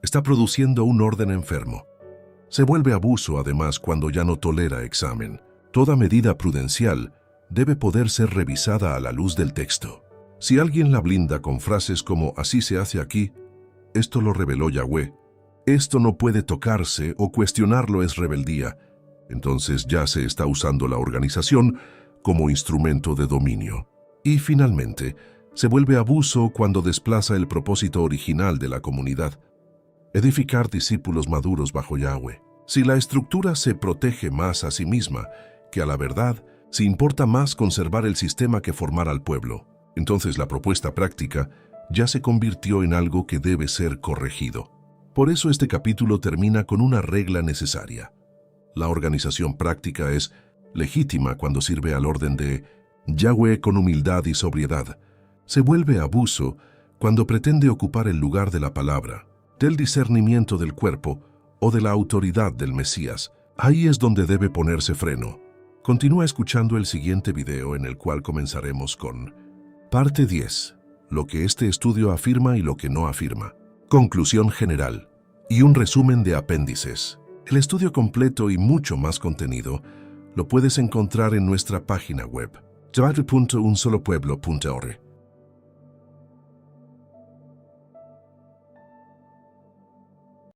está produciendo un orden enfermo. Se vuelve abuso, además, cuando ya no tolera examen. Toda medida prudencial debe poder ser revisada a la luz del texto. Si alguien la blinda con frases como «así se hace aquí», «esto lo reveló Yahweh», «esto no puede tocarse» o «cuestionarlo es rebeldía», entonces ya se está usando la organización como instrumento de dominio. Y finalmente, se vuelve abuso cuando desplaza el propósito original de la comunidad: edificar discípulos maduros bajo Yahweh. Si la estructura se protege más a sí misma que a la verdad, si importa más conservar el sistema que formar al pueblo, entonces la propuesta práctica ya se convirtió en algo que debe ser corregido. Por eso este capítulo termina con una regla necesaria. La organización práctica es legítima cuando sirve al orden de Yahweh con humildad y sobriedad. Se vuelve abuso cuando pretende ocupar el lugar de la palabra, del discernimiento del cuerpo o de la autoridad del Mesías. Ahí es donde debe ponerse freno. Continúa escuchando el siguiente video, en el cual comenzaremos con Parte 10. Lo que este estudio afirma y lo que no afirma. Conclusión general y un resumen de apéndices. El estudio completo y mucho más contenido lo puedes encontrar en nuestra página web, www.unsolopueblo.org.